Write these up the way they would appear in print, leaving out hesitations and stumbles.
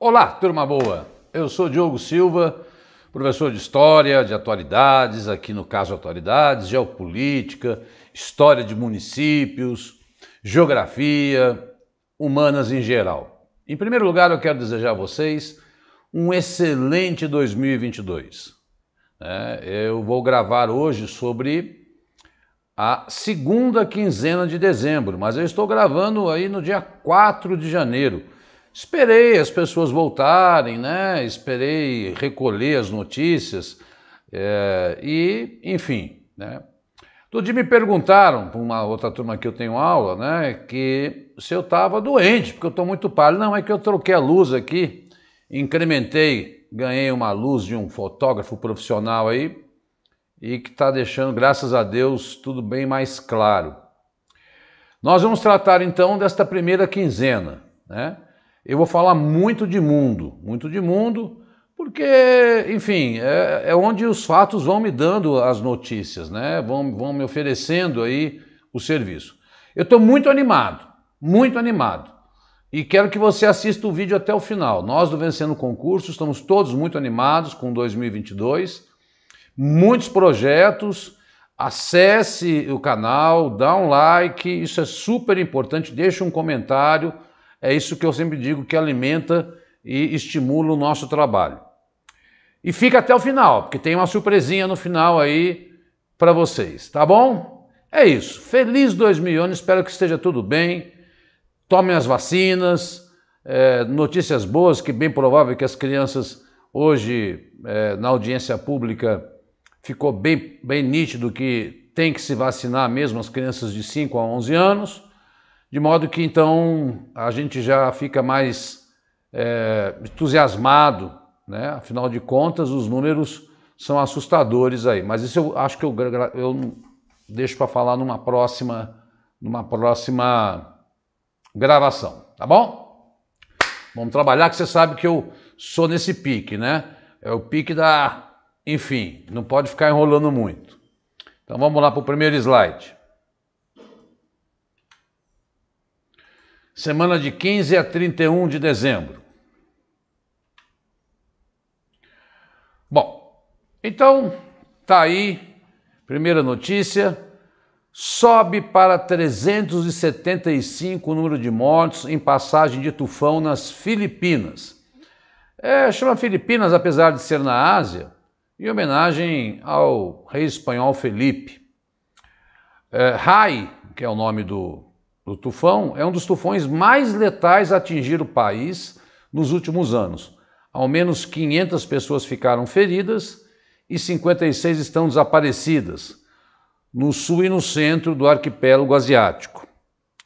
Olá, turma boa! Eu sou Diogo Silva, professor de História, de Atualidades, aqui no caso Atualidades, Geopolítica, História de Municípios, Geografia, Humanas em geral. Em primeiro lugar, eu quero desejar a vocês um excelente 2022. Eu vou gravar hoje sobre a segunda quinzena de dezembro, mas eu estou gravando aí no dia 4 de janeiro. Esperei as pessoas voltarem, né? Esperei recolher as notícias enfim, né? Todo dia me perguntaram, por uma outra turma que eu tenho aula, né, que se eu estava doente, porque eu estou muito pálido. Não, é que eu troquei a luz aqui, incrementei, ganhei uma luz de um fotógrafo profissional aí, e que está deixando, graças a Deus, tudo bem mais claro. Nós vamos tratar então desta primeira quinzena, né? Eu vou falar muito de mundo, porque, enfim, é onde os fatos vão me dando as notícias, né? Vão me oferecendo aí o serviço. Eu estou muito animado, e quero que você assista o vídeo até o final. Nós do Vencendo Concurso estamos todos muito animados com 2022, muitos projetos. Acesse o canal, dá um like, isso é super importante, deixa um comentário. É isso que eu sempre digo, que alimenta e estimula o nosso trabalho. E fica até o final, porque tem uma surpresinha no final aí para vocês, tá bom? É isso. Feliz 2011, espero que esteja tudo bem. Tomem as vacinas. Notícias boas, que bem provável que as crianças hoje, na audiência pública, ficou bem nítido que tem que se vacinar mesmo as crianças de 5 a 11 anos. De modo que, então, a gente já fica mais entusiasmado, né? Afinal de contas, os números são assustadores aí. Mas isso eu acho que eu deixo para falar numa próxima gravação, tá bom? Vamos trabalhar, que você sabe que eu sou nesse pique, né? É o pique da... Enfim, não pode ficar enrolando muito. Então vamos lá para o primeiro slide. Semana de 15 a 31 de dezembro. Bom, então tá aí, primeira notícia, sobe para 375 o número de mortos em passagem de tufão nas Filipinas. Chama Filipinas, apesar de ser na Ásia, em homenagem ao rei espanhol Felipe. Rai, que é o nome do tufão, é um dos tufões mais letais a atingir o país nos últimos anos. Ao menos 500 pessoas ficaram feridas e 56 estão desaparecidas no sul e no centro do arquipélago asiático.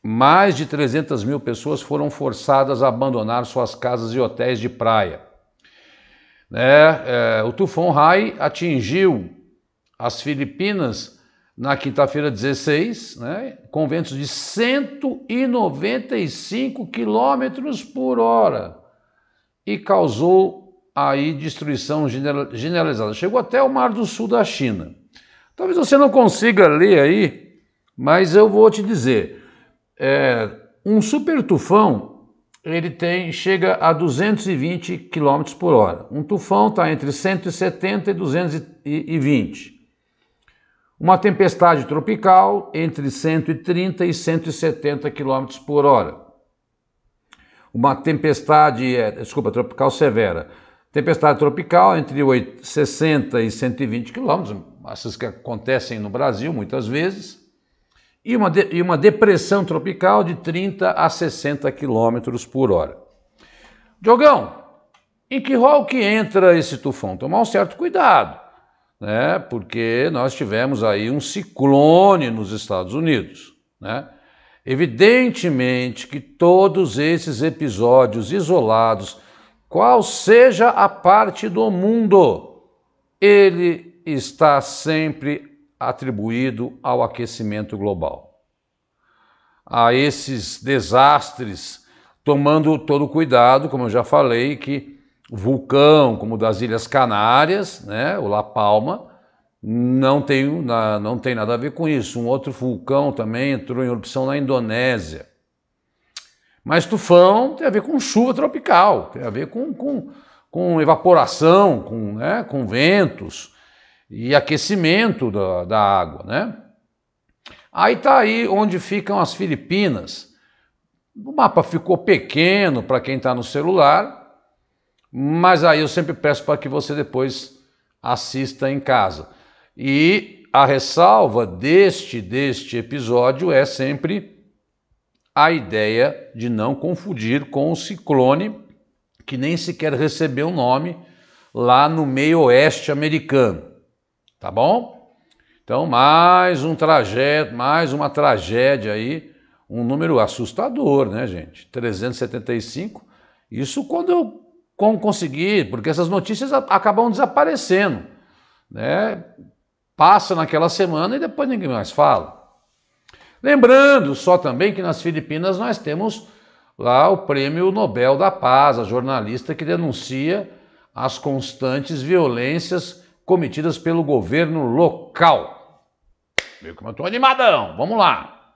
Mais de 300 mil pessoas foram forçadas a abandonar suas casas e hotéis de praia. O tufão Rai atingiu as Filipinas na quinta-feira 16, né, com ventos de 195 quilômetros por hora e causou aí destruição generalizada. Chegou até o Mar do Sul da China. Talvez você não consiga ler aí, mas eu vou te dizer. Um super tufão, ele chega a 220 quilômetros por hora. Um tufão está entre 170 e 220. Uma tempestade tropical entre 130 e 170 km por hora. Uma tempestade, tropical severa. Tempestade tropical entre 60 e 120 km, essas que acontecem no Brasil muitas vezes. E uma depressão tropical de 30 a 60 km por hora. Diogão, em que rol que entra esse tufão? Tomar um certo cuidado, né? Porque nós tivemos aí um ciclone nos Estados Unidos, né? Evidentemente que todos esses episódios isolados, qual seja a parte do mundo, ele está sempre atribuído ao aquecimento global. A esses desastres, tomando todo o cuidado, como eu já falei, que vulcão como o das Ilhas Canárias, né, o La Palma, não tem nada a ver com isso. Um outro vulcão também entrou em erupção na Indonésia. Mas tufão tem a ver com chuva tropical, tem a ver com evaporação, com ventos e aquecimento da água, né? Aí está aí onde ficam as Filipinas. O mapa ficou pequeno para quem está no celular, mas aí eu sempre peço para que você depois assista em casa. E a ressalva deste episódio é sempre a ideia de não confundir com o ciclone, que nem sequer recebeu nome lá no meio oeste americano, tá bom? Então mais uma tragédia aí, um número assustador, né, gente? 375, isso quando eu conseguir, porque essas notícias acabam desaparecendo, né? Passa naquela semana e depois ninguém mais fala. Lembrando só também que nas Filipinas nós temos lá o Prêmio Nobel da Paz, a jornalista que denuncia as constantes violências cometidas pelo governo local. Viu como eu estou animadão? Vamos lá.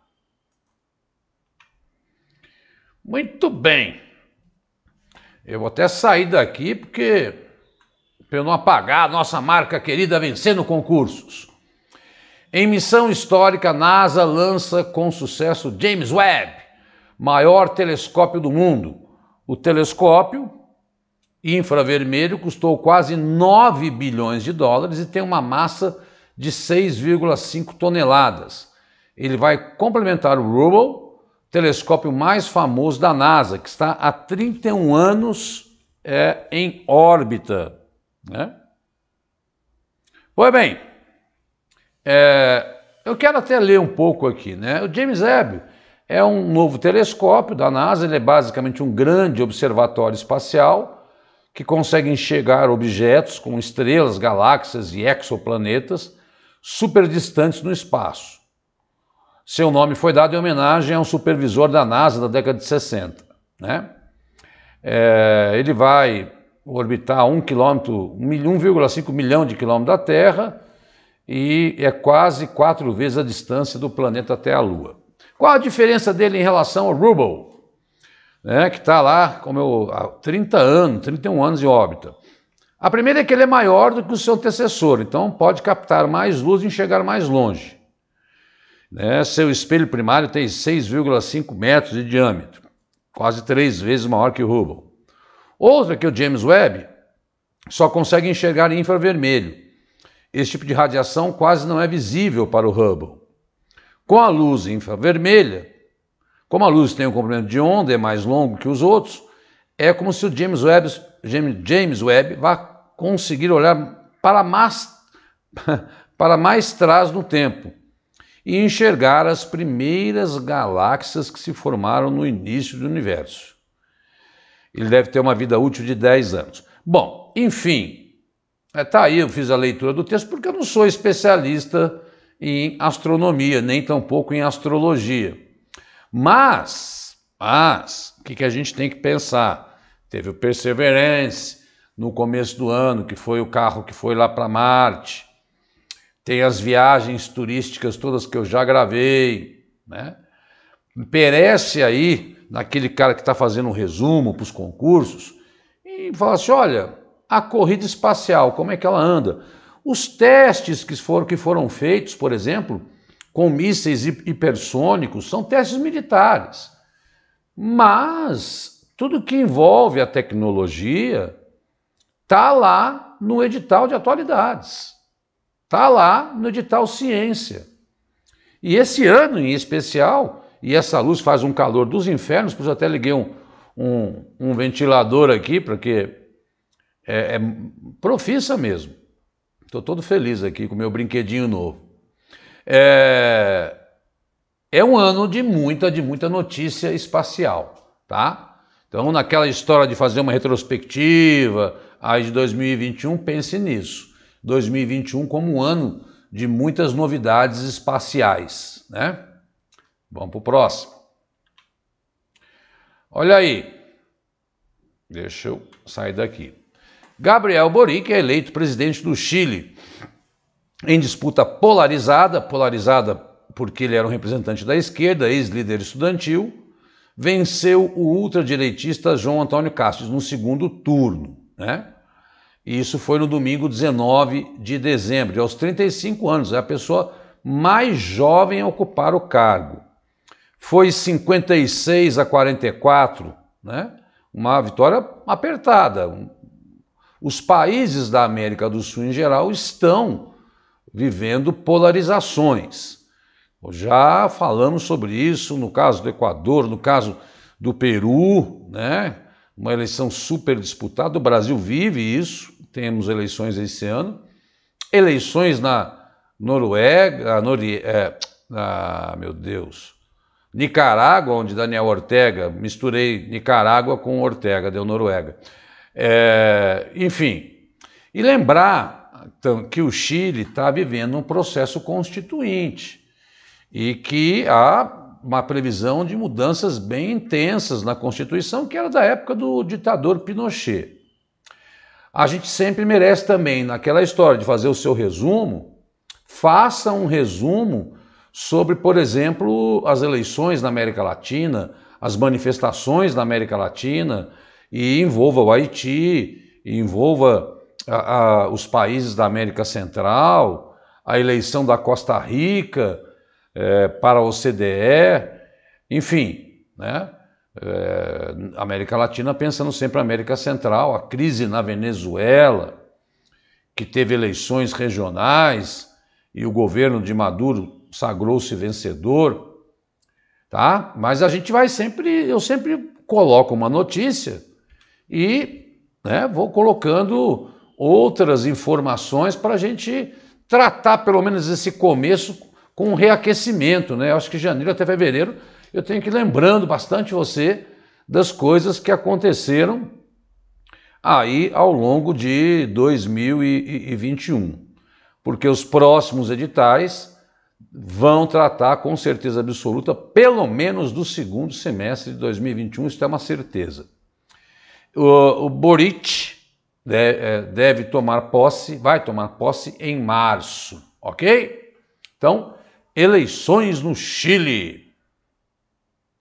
Muito bem. Eu vou até sair daqui porque para eu não apagar a nossa marca querida Vencendo Concursos. Em missão histórica, a NASA lança com sucesso James Webb, maior telescópio do mundo. O telescópio infravermelho custou quase 9 bilhões de dólares e tem uma massa de 6,5 toneladas. Ele vai complementar o Hubble, telescópio mais famoso da NASA, que está há 31 anos em órbita, né? Pois bem, eu quero até ler um pouco aqui, né? O James Webb é um novo telescópio da NASA, ele é basicamente um grande observatório espacial que consegue enxergar objetos como estrelas, galáxias e exoplanetas super distantes no espaço. Seu nome foi dado em homenagem a um supervisor da NASA da década de 60, né? Ele vai orbitar 1,5 milhão de quilômetros da Terra e é quase 4 vezes a distância do planeta até a Lua. Qual a diferença dele em relação ao Hubble, né, que está lá há 31 anos em órbita? A primeira é que ele é maior do que o seu antecessor, então pode captar mais luz e enxergar mais longe. Né? Seu espelho primário tem 6,5 metros de diâmetro, quase 3 vezes maior que o Hubble. Outra é que o James Webb só consegue enxergar em infravermelho. Esse tipo de radiação quase não é visível para o Hubble. Com a luz infravermelha, como a luz tem um comprimento de onda, é mais longo que os outros, é como se o James Webb vá conseguir olhar para mais atrás no tempo e enxergar as primeiras galáxias que se formaram no início do universo. Ele deve ter uma vida útil de 10 anos. Bom, enfim, tá aí, eu fiz a leitura do texto porque eu não sou especialista em astronomia, nem tampouco em astrologia. Mas o que a gente tem que pensar? Teve o Perseverance no começo do ano, que foi o carro que foi lá para Marte. Tem as viagens turísticas todas que eu já gravei, né? Perece aí naquele cara que está fazendo um resumo para os concursos e fala assim, olha, a corrida espacial, como é que ela anda? Os testes que foram feitos, por exemplo, com mísseis hipersônicos, são testes militares. Mas tudo que envolve a tecnologia está lá no edital de atualidades. Está lá no edital Ciência. E esse ano em especial, e essa luz faz um calor dos infernos, por isso eu até liguei um ventilador aqui, porque é profissa mesmo. Estou todo feliz aqui com o meu brinquedinho novo. É um ano de muita notícia espacial, tá? Então, naquela história de fazer uma retrospectiva aí de 2021, pense nisso. 2021 como um ano de muitas novidades espaciais, né? Vamos para o próximo. Olha aí. Deixa eu sair daqui. Gabriel Boric é eleito presidente do Chile em disputa polarizada porque ele era um representante da esquerda, ex-líder estudantil, venceu o ultradireitista João Antônio Castro no segundo turno, né? E isso foi no domingo 19 de dezembro, aos 35 anos, é a pessoa mais jovem a ocupar o cargo. Foi 56 a 44, né? Uma vitória apertada. Os países da América do Sul, em geral, estão vivendo polarizações. Já falamos sobre isso no caso do Equador, no caso do Peru, né? Uma eleição super disputada. O Brasil vive isso, temos eleições esse ano. Eleições na Noruega, meu Deus, Nicarágua, onde Daniel Ortega, misturei Nicarágua com Ortega, deu Noruega. Enfim, e lembrar que o Chile está vivendo um processo constituinte e que há uma previsão de mudanças bem intensas na Constituição, que era da época do ditador Pinochet. A gente sempre merece também, naquela história de fazer o seu resumo, faça um resumo sobre, por exemplo, as eleições na América Latina, as manifestações na América Latina, e envolva o Haiti, envolva os países da América Central, a eleição da Costa Rica para a OCDE, enfim, né? América Latina pensando sempre na América Central, a crise na Venezuela, que teve eleições regionais e o governo de Maduro sagrou-se vencedor, tá? Mas a gente vai eu sempre coloco uma notícia e, né, vou colocando outras informações para a gente tratar pelo menos esse começo com um reaquecimento, né? Eu acho que janeiro até fevereiro eu tenho que ir lembrando bastante você das coisas que aconteceram aí ao longo de 2021, porque os próximos editais vão tratar com certeza absoluta, pelo menos do segundo semestre de 2021, isso é uma certeza. O Boric deve tomar posse, vai tomar posse em março, ok? Então, eleições no Chile.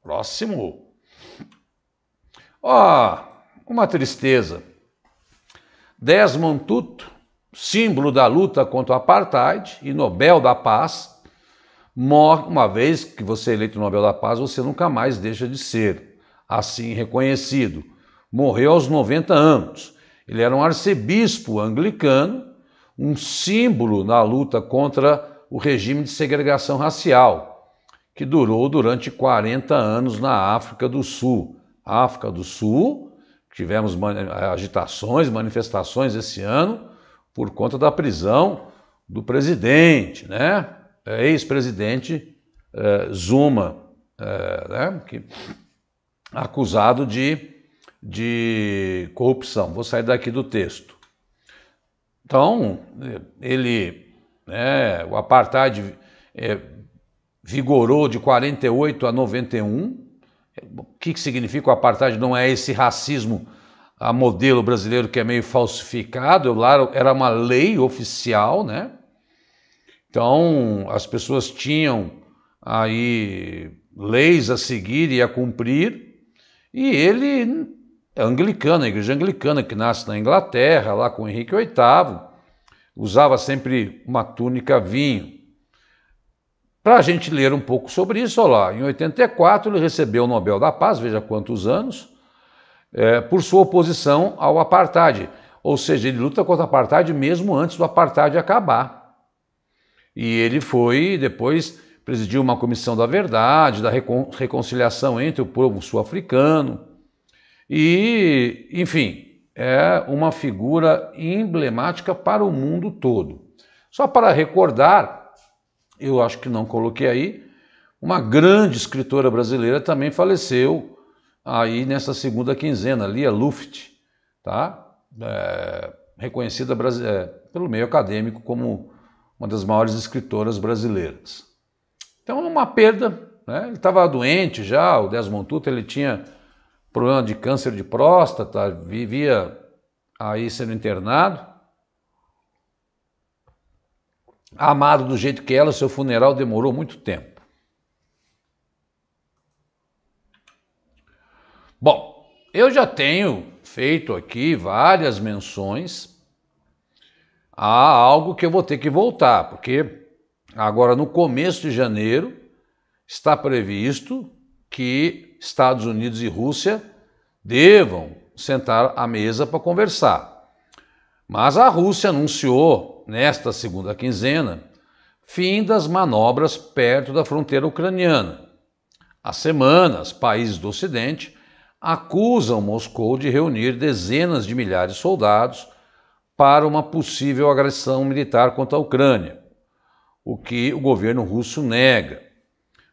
Próximo. Uma tristeza. Desmond Tutu, símbolo da luta contra o apartheid e Nobel da Paz, morre. Uma vez que você é eleito Nobel da Paz, você nunca mais deixa de ser assim reconhecido. Morreu aos 90 anos. Ele era um arcebispo anglicano, um símbolo na luta contra o regime de segregação racial, que durou durante 40 anos na África do Sul. África do Sul, tivemos agitações, manifestações esse ano por conta da prisão do presidente, né? Ex-presidente Zuma, né? Acusado de corrupção. Vou sair daqui do texto. Então, o apartheid vigorou de 48 a 91. O que significa o apartheid? Não é esse racismo a modelo brasileiro que é meio falsificado. Lá era uma lei oficial, né? Então, as pessoas tinham aí leis a seguir e a cumprir, e ele é anglicano, a igreja anglicana que nasce na Inglaterra, lá com Henrique VIII, usava sempre uma túnica vinho. Para a gente ler um pouco sobre isso, olha lá, em 84 ele recebeu o Nobel da Paz, veja quantos anos, por sua oposição ao apartheid. Ou seja, ele luta contra o apartheid mesmo antes do apartheid acabar. E ele depois presidiu uma comissão da verdade, da reconciliação entre o povo sul-africano. E, enfim, é uma figura emblemática para o mundo todo. Só para recordar, eu acho que não coloquei aí, uma grande escritora brasileira também faleceu aí nessa segunda quinzena, Lia Luft, tá? Reconhecida pelo meio acadêmico como uma das maiores escritoras brasileiras. Então, uma perda, né? Ele estava doente já, o Desmond Tutu, ele tinha problema de câncer de próstata, vivia aí sendo internado. Amado do jeito que ela, seu funeral demorou muito tempo. Bom, eu já tenho feito aqui várias menções a algo que eu vou ter que voltar, porque agora no começo de janeiro está previsto que Estados Unidos e Rússia devam sentar à mesa para conversar. Mas a Rússia anunciou, nesta segunda quinzena, fim das manobras perto da fronteira ucraniana. Há semanas, países do Ocidente acusam Moscou de reunir dezenas de milhares de soldados para uma possível agressão militar contra a Ucrânia, o que o governo russo nega.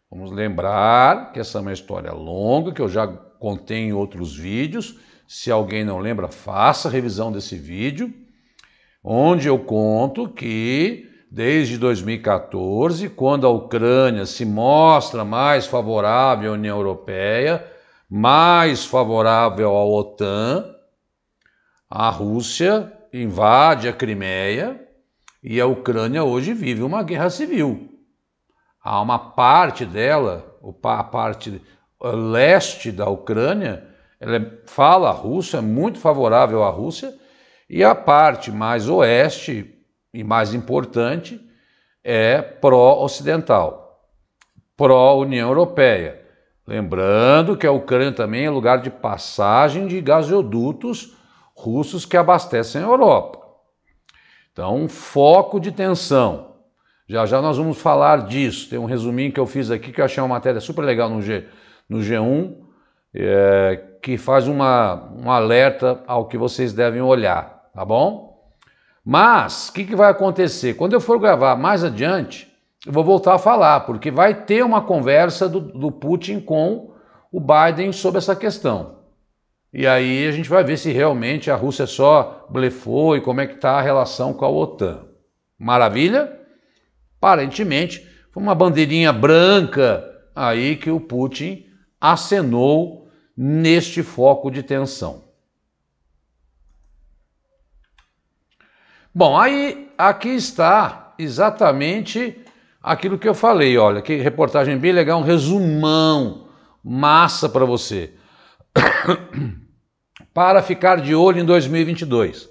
Vamos lembrar que essa é uma história longa, que eu já contei em outros vídeos. Se alguém não lembra, faça a revisão desse vídeo, onde eu conto que desde 2014, quando a Ucrânia se mostra mais favorável à União Europeia, mais favorável à OTAN, a Rússia invade a Crimeia e a Ucrânia hoje vive uma guerra civil. Há uma parte dela, a parte leste da Ucrânia, ela fala russo, é muito favorável à Rússia, e a parte mais oeste e mais importante é pró-ocidental, pró-União Europeia. Lembrando que a Ucrânia também é lugar de passagem de gasodutos russos que abastecem a Europa. Então, um foco de tensão. Já já nós vamos falar disso. Tem um resuminho que eu fiz aqui que eu achei uma matéria super legal no G1, que faz um alerta ao que vocês devem olhar, tá bom? Mas, o que vai acontecer? Quando eu for gravar mais adiante, eu vou voltar a falar, porque vai ter uma conversa do Putin com o Biden sobre essa questão. E aí a gente vai ver se realmente a Rússia só blefou e como é que está a relação com a OTAN. Maravilha? Aparentemente, foi uma bandeirinha branca aí que o Putin acenou neste foco de tensão. Bom, aí aqui está exatamente aquilo que eu falei, olha, que reportagem bem legal, um resumão, massa para você. Para ficar de olho em 2022.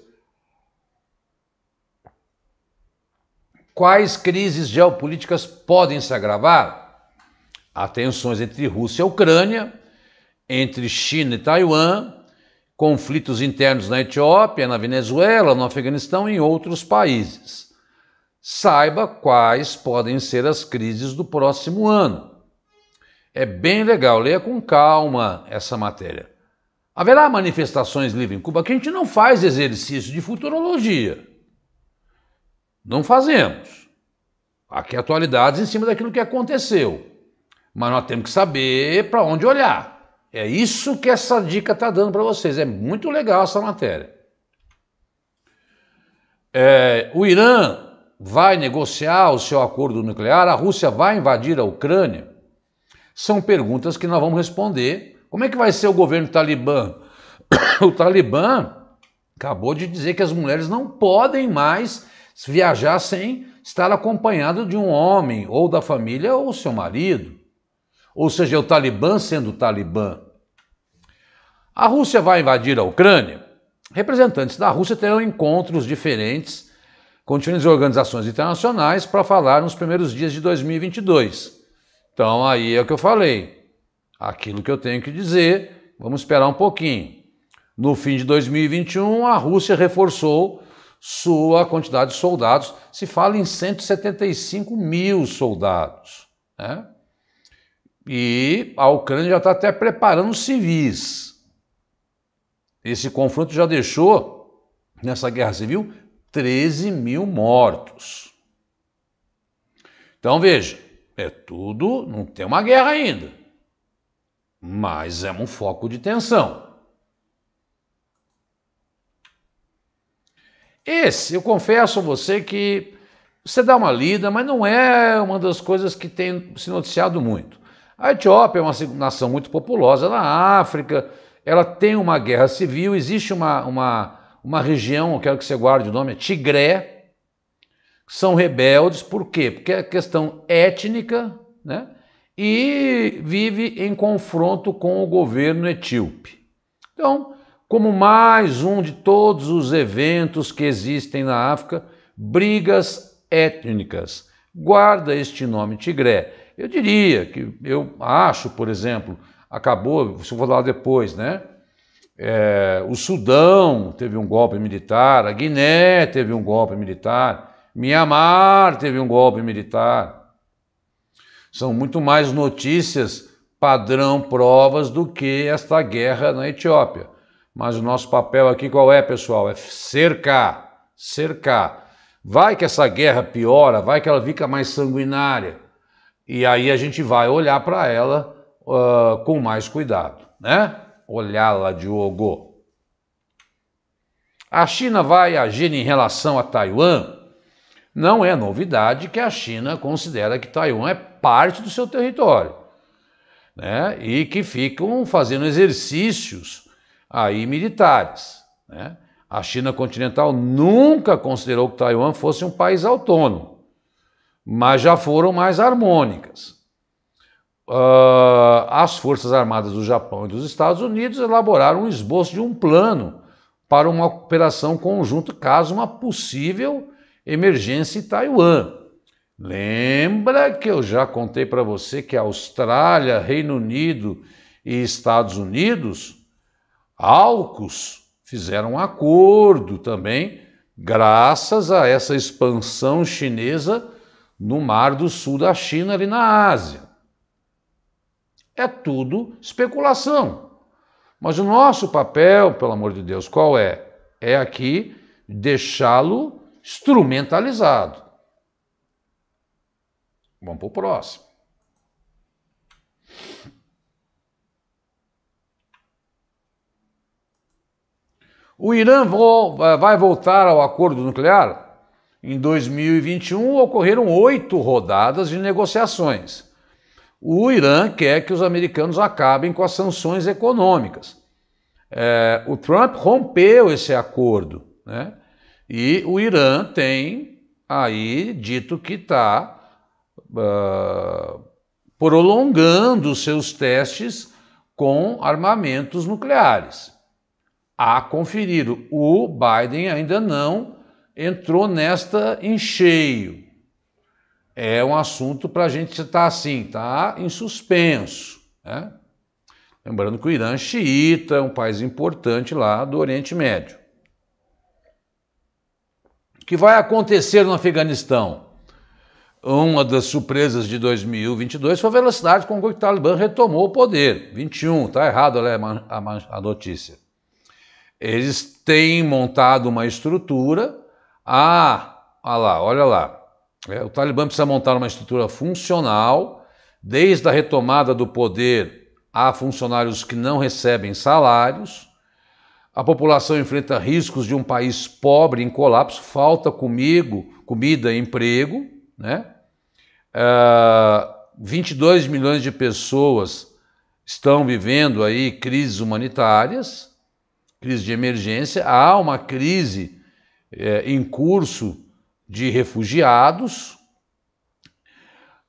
Quais crises geopolíticas podem se agravar? Há tensões entre Rússia e Ucrânia, entre China e Taiwan, conflitos internos na Etiópia, na Venezuela, no Afeganistão e em outros países. Saiba quais podem ser as crises do próximo ano. É bem legal, leia com calma essa matéria. Haverá manifestações livres em Cuba? Que a gente não faz exercício de futurologia. Não fazemos. Aqui atualidades em cima daquilo que aconteceu. Mas nós temos que saber para onde olhar. É isso que essa dica está dando para vocês. É muito legal essa matéria. O Irã vai negociar o seu acordo nuclear? A Rússia vai invadir a Ucrânia? São perguntas que nós vamos responder. Como é que vai ser o governo talibã? O Talibã acabou de dizer que as mulheres não podem mais viajar sem estar acompanhado de um homem, ou da família, ou seu marido. Ou seja, é o Talibã sendo o Talibã. A Rússia vai invadir a Ucrânia? Representantes da Rússia terão encontros diferentes com diferentes organizações internacionais para falar nos primeiros dias de 2022. Então aí é o que eu falei. Aquilo que eu tenho que dizer, vamos esperar um pouquinho. No fim de 2021, a Rússia reforçou sua quantidade de soldados. Se fala em 175 mil soldados, né? E a Ucrânia já está até preparando civis. Esse confronto já deixou, nessa guerra civil, 13 mil mortos. Então veja, é tudo, não tem uma guerra ainda, mas é um foco de tensão. Esse, eu confesso a você que você dá uma lida, mas não é uma das coisas que tem se noticiado muito. A Etiópia é uma nação muito populosa na África, ela tem uma guerra civil, existe uma região, eu quero que você guarde o nome, é Tigré, são rebeldes, por quê? Porque é questão étnica, né? e vive em confronto com o governo etíope. Então, como mais um de todos os eventos que existem na África, brigas étnicas. Guarda este nome Tigré. Eu diria que eu acho, por exemplo, acabou, se eu vou falar depois, né? O Sudão teve um golpe militar, a Guiné teve um golpe militar, Mianmar teve um golpe militar. São muito mais notícias padrão provas do que esta guerra na Etiópia. Mas o nosso papel aqui qual é, pessoal? É cercar, cercar. Vai que essa guerra piora, vai que ela fica mais sanguinária. E aí a gente vai olhar para ela com mais cuidado, né? Olhá-la, Diogo. A China vai agir em relação a Taiwan? Não é novidade que a China considera que Taiwan é parte do seu território, né? E que ficam fazendo exercícios aí militares, né? A China continental nunca considerou que Taiwan fosse um país autônomo, mas já foram mais harmônicas. As Forças Armadas do Japão e dos Estados Unidos elaboraram um esboço de um plano para uma operação conjunta caso uma possível emergência em Taiwan. Lembra que eu já contei para você que a Austrália, Reino Unido e Estados Unidos, AUKUS, fizeram um acordo também, graças a essa expansão chinesa no Mar do Sul da China, ali na Ásia. É tudo especulação. Mas o nosso papel, pelo amor de Deus, qual é? É aqui deixá-lo instrumentalizado. Vamos para o próximo. O Irã vai voltar ao acordo nuclear? Em 2021 ocorreram 8 rodadas de negociações. O Irã quer que os americanos acabem com as sanções econômicas. O Trump rompeu esse acordo, né? E o Irã tem aí dito que está prolongando os seus testes com armamentos nucleares. A conferir, o Biden ainda não entrou nesta em cheio. É um assunto para a gente estar assim, tá em suspenso, né? Lembrando que o Irã é xiita, um país importante lá do Oriente Médio. O que vai acontecer no Afeganistão? Uma das surpresas de 2022 foi a velocidade com que o Talibã retomou o poder. 21, tá errado a notícia. Eles têm montado uma estrutura. Olha lá. O Talibã precisa montar uma estrutura funcional, desde a retomada do poder a funcionários que não recebem salários. A população enfrenta riscos de um país pobre em colapso, falta comida e emprego, né? 22 milhões de pessoas estão vivendo aí crises humanitárias, crise de emergência. Há uma crise em curso de refugiados.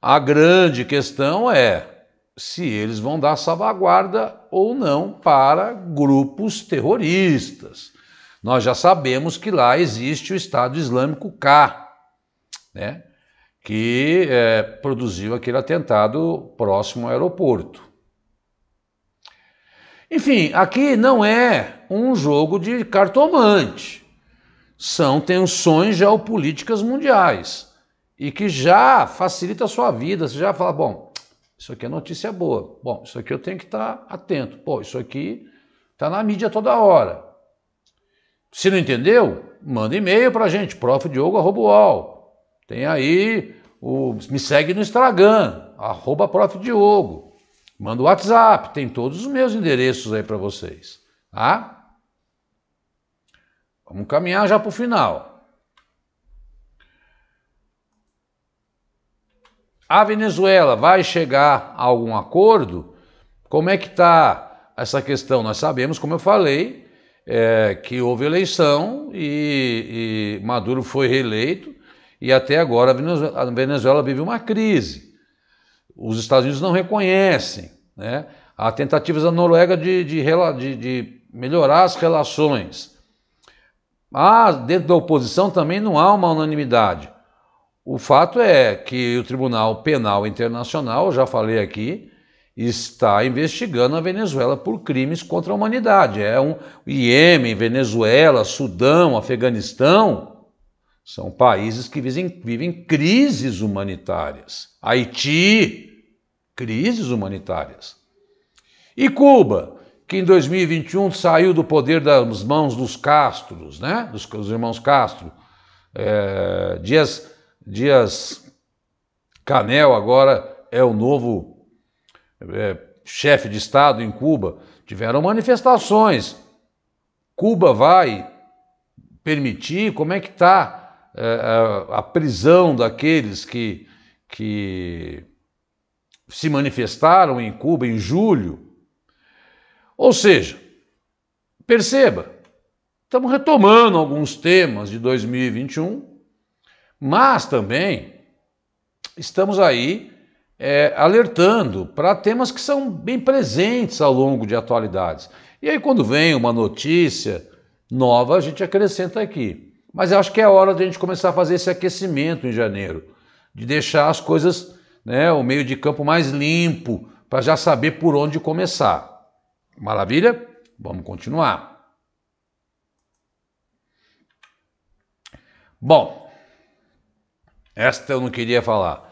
A grande questão é se eles vão dar salvaguarda ou não para grupos terroristas. Nós já sabemos que lá existe o Estado Islâmico K, né, que produziu aquele atentado próximo ao aeroporto. Enfim, aqui não é um jogo de cartomante. São tensões geopolíticas mundiais e que já facilita a sua vida. Você já fala, bom, isso aqui é notícia boa. Bom, isso aqui eu tenho que estar atento. Pô, isso aqui está na mídia toda hora. Se não entendeu, manda e-mail para a gente, profdiogo@uol. Tem aí, me segue no Instagram, @profdiogo. Manda o WhatsApp, tem todos os meus endereços aí para vocês, tá? Vamos caminhar já para o final. A Venezuela vai chegar a algum acordo? Como é que está essa questão? Nós sabemos, como eu falei, que houve eleição e Maduro foi reeleito e até agora a Venezuela vive uma crise. os Estados Unidos não reconhecem, né? Há tentativas da Noruega de melhorar as relações. Dentro da oposição também não há uma unanimidade. O fato é que o Tribunal Penal Internacional, já falei aqui, está investigando a Venezuela por crimes contra a humanidade. Iêmen, Venezuela, Sudão, Afeganistão, são países que vivem crises humanitárias. Haiti, crises humanitárias. E Cuba, que em 2021 saiu do poder das mãos dos Castros, né? Dos irmãos Castro. Dias-Canel agora é o novo chefe de Estado em Cuba. Tiveram manifestações. Cuba vai permitir? Como é que está a prisão daqueles que se manifestaram em Cuba em julho? Ou seja, perceba, estamos retomando alguns temas de 2021, mas também estamos aí alertando para temas que são bem presentes ao longo de atualidades. E aí quando vem uma notícia nova, a gente acrescenta aqui. Mas eu acho que é hora de a gente começar a fazer esse aquecimento em janeiro, de deixar as coisas, né, o meio de campo mais limpo, para já saber por onde começar. Maravilha? Vamos continuar. Bom, esta eu não queria falar.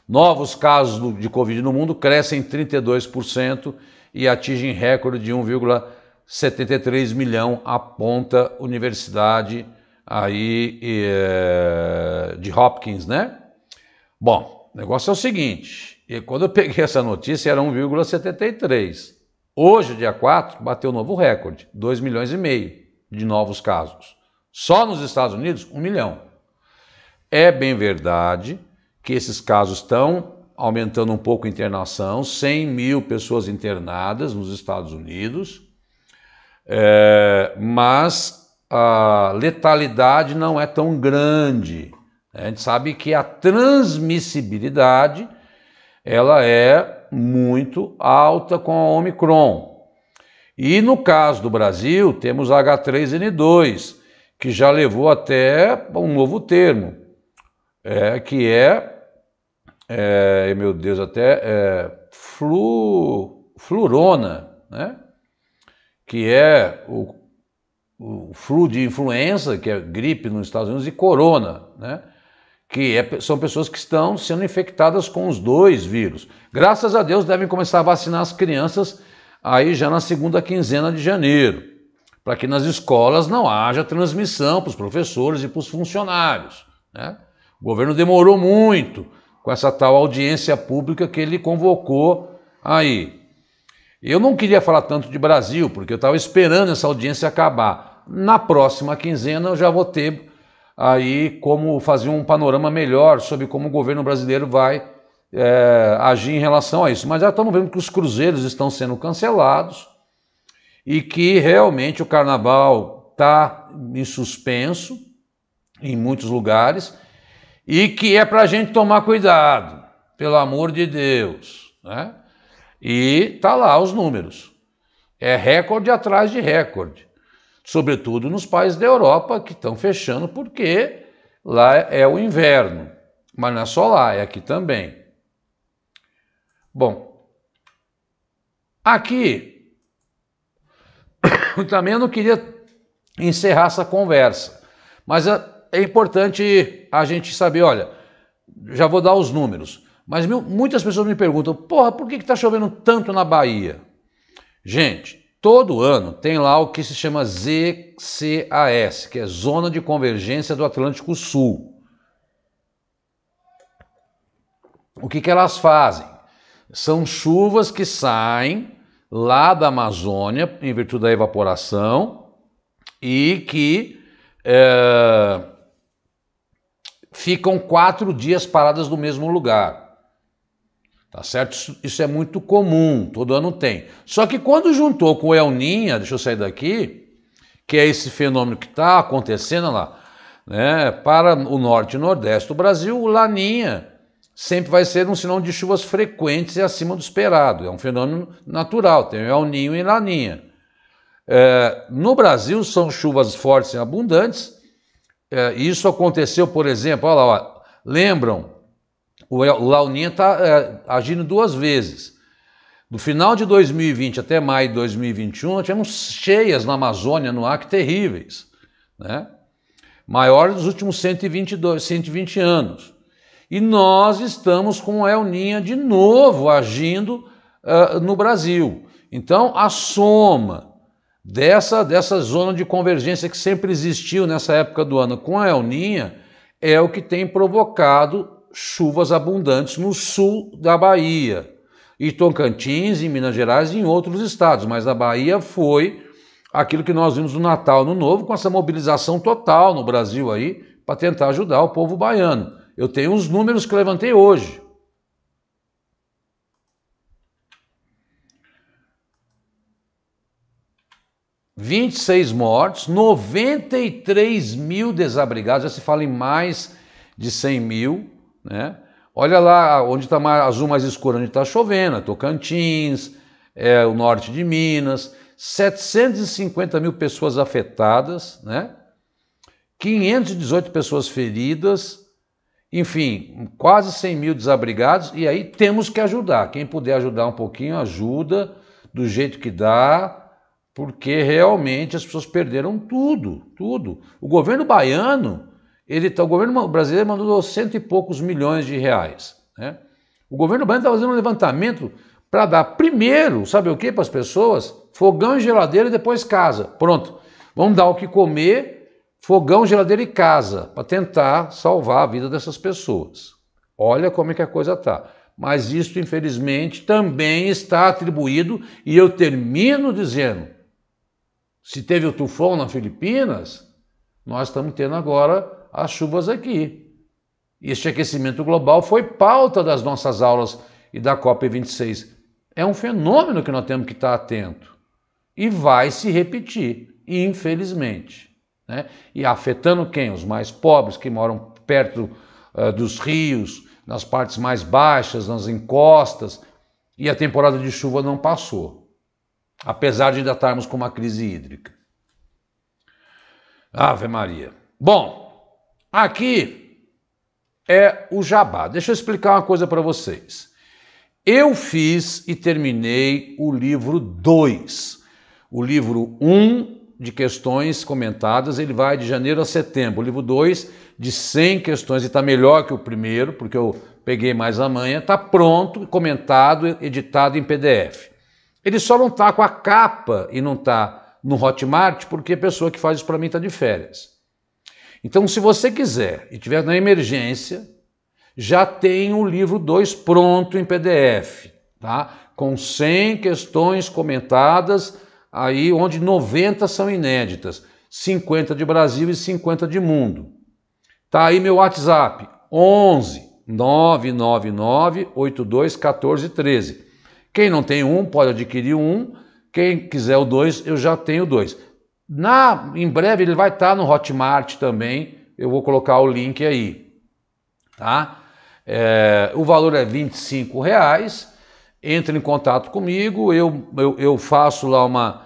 Novos casos de Covid no mundo crescem 32% e atingem recorde de 1,73 milhão, aponta a Universidade aí, de Hopkins, né? Bom, o negócio é o seguinte, quando eu peguei essa notícia era 1,73. Hoje, dia 4, bateu novo recorde, 2,5 milhões de novos casos. Só nos Estados Unidos, 1 milhão. É bem verdade que esses casos estão aumentando um pouco a internação, 100 mil pessoas internadas nos Estados Unidos, mas a letalidade não é tão grande. A gente sabe que a transmissibilidade ela é muito alta com a Omicron. E no caso do Brasil, temos H3N2, que já levou até um novo termo, que meu Deus, flurona, né? Que é o flu de influenza, que é gripe nos Estados Unidos, e corona, né? São pessoas que estão sendo infectadas com os dois vírus. Graças a Deus devem começar a vacinar as crianças aí já na segunda quinzena de janeiro, para que nas escolas não haja transmissão para os professores e para os funcionários, né? O governo demorou muito com essa tal audiência pública que ele convocou aí. Eu não queria falar tanto de Brasil, porque eu estava esperando essa audiência acabar. Na próxima quinzena eu já vou ter aí como fazer um panorama melhor sobre como o governo brasileiro vai agir em relação a isso. Mas já estamos vendo que os cruzeiros estão sendo cancelados e que realmente o carnaval está em suspenso em muitos lugares e que é para a gente tomar cuidado, pelo amor de Deus, né? E tá lá os números. É recorde atrás de recorde. Sobretudo nos países da Europa que estão fechando porque lá é o inverno. Mas não é só lá, é aqui também. Bom, aqui também eu não queria encerrar essa conversa, mas é importante a gente saber, olha, já vou dar os números, mas muitas pessoas me perguntam, porra, por que está chovendo tanto na Bahia? Gente, todo ano tem lá o que se chama ZCAS, que é Zona de Convergência do Atlântico Sul. O que elas fazem? São chuvas que saem lá da Amazônia, em virtude da evaporação, e que ficam 4 dias paradas no mesmo lugar. Tá certo? Isso é muito comum, todo ano tem. Só que quando juntou com o El Niño, deixa eu sair daqui, que é esse fenômeno que está acontecendo lá, né, para o norte e nordeste do Brasil, o Laninha sempre vai ser um sinal de chuvas frequentes e acima do esperado. É um fenômeno natural, tem o El Niño e Laninha. No Brasil são chuvas fortes e abundantes. Isso aconteceu, por exemplo, olha lá, ó, lembram, o Laninha está agindo 2 vezes. No final de 2020 até maio de 2021, nós tivemos cheias na Amazônia, no Acre, terríveis, né? Maior dos últimos 120 anos. E nós estamos com o El Niño de novo agindo no Brasil. Então, a soma dessa zona de convergência que sempre existiu nessa época do ano com a El Niño é o que tem provocado chuvas abundantes no sul da Bahia, e Tocantins, em Minas Gerais e em outros estados, mas a Bahia foi aquilo que nós vimos no Natal, no Novo, com essa mobilização total no Brasil aí, para tentar ajudar o povo baiano. Eu tenho os números que eu levantei hoje. ...26 mortos, 93 mil desabrigados, já se fala em mais de 100 mil, né? Olha lá onde está azul mais escuro, onde está chovendo, Tocantins, o norte de Minas, 750 mil pessoas afetadas, né? 518 pessoas feridas, enfim, quase 100 mil desabrigados, e aí temos que ajudar. Quem puder ajudar um pouquinho, ajuda do jeito que dá, porque realmente as pessoas perderam tudo, tudo. O governo baiano, o governo brasileiro mandou 100 e poucos milhões de reais, né? O governo baiano está fazendo um levantamento para dar primeiro, sabe o que para as pessoas? Fogão e geladeira e depois casa. Pronto, vamos dar o que comer, fogão, geladeira e casa, para tentar salvar a vida dessas pessoas. Olha como é que a coisa está. Mas isso, infelizmente, também está atribuído, e eu termino dizendo, se teve o tufão nas Filipinas, nós estamos tendo agora as chuvas aqui. Este aquecimento global foi pauta das nossas aulas e da COP26. É um fenômeno que nós temos que estar atento. E vai se repetir, infelizmente, né? E afetando quem? Os mais pobres, que moram perto dos rios, nas partes mais baixas, nas encostas. E a temporada de chuva não passou, apesar de ainda estarmos com uma crise hídrica. Ave Maria. Bom, aqui é o jabá. Deixa eu explicar uma coisa para vocês. Eu fiz e terminei o livro 2. O livro 1 de questões comentadas, ele vai de janeiro a setembro. O livro 2 de 100 questões, e está melhor que o primeiro, porque eu peguei mais a manha, está pronto, comentado, editado em PDF. Ele só não está com a capa e não está no Hotmart, porque a pessoa que faz isso para mim está de férias. Então, se você quiser e tiver na emergência, já tem o livro 2 pronto em PDF, tá? Com 100 questões comentadas, aí onde 90 são inéditas, 50 de Brasil e 50 de mundo. Tá aí meu WhatsApp, 11 999 82 14 13. Quem não tem um, pode adquirir um. Quem quiser o 2, eu já tenho 2. Em breve ele vai estar no Hotmart também, eu vou colocar o link aí, tá? O valor é R$25, entre em contato comigo, eu faço lá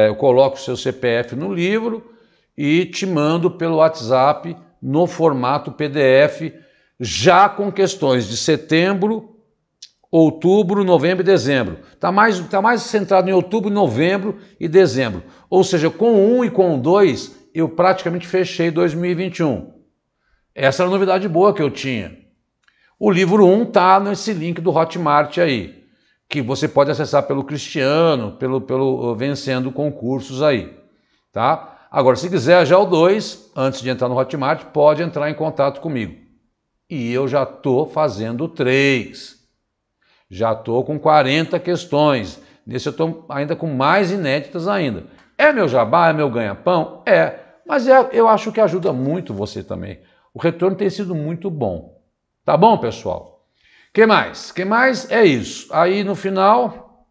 eu coloco o seu CPF no livro e te mando pelo WhatsApp no formato PDF, já com questões de setembro, outubro, novembro e dezembro. Tá mais centrado em outubro, novembro e dezembro. Ou seja, com 1 e com 2, eu praticamente fechei 2021. Essa era a novidade boa que eu tinha. O livro 1 tá nesse link do Hotmart aí, que você pode acessar pelo Cristiano, pelo Vencendo Concursos aí, tá? Agora, se quiser já o 2, antes de entrar no Hotmart, pode entrar em contato comigo. E eu já estou fazendo 3. Já estou com 40 questões. Nesse eu estou ainda com mais inéditas ainda. É meu jabá, é meu ganha-pão? É. Mas eu acho que ajuda muito você também. O retorno tem sido muito bom. Tá bom, pessoal? Que mais? Que mais? É isso. Aí no final,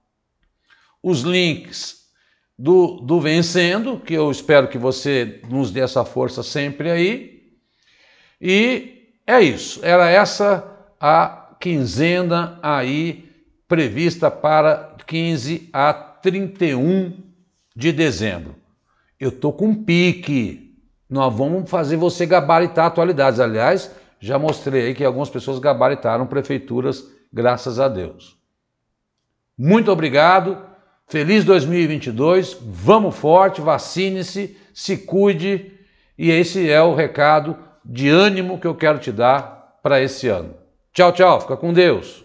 os links do Vencendo, que eu espero que você nos dê essa força sempre aí. E é isso. Era essa a quinzena aí prevista para 15 a 31 de dezembro. Eu estou com pique. Nós vamos fazer você gabaritar atualidades. Aliás, já mostrei aí que algumas pessoas gabaritaram prefeituras, graças a Deus. Muito obrigado. Feliz 2022. Vamos forte, vacine-se, se cuide. E esse é o recado de ânimo que eu quero te dar para esse ano. Tchau, tchau. Fica com Deus.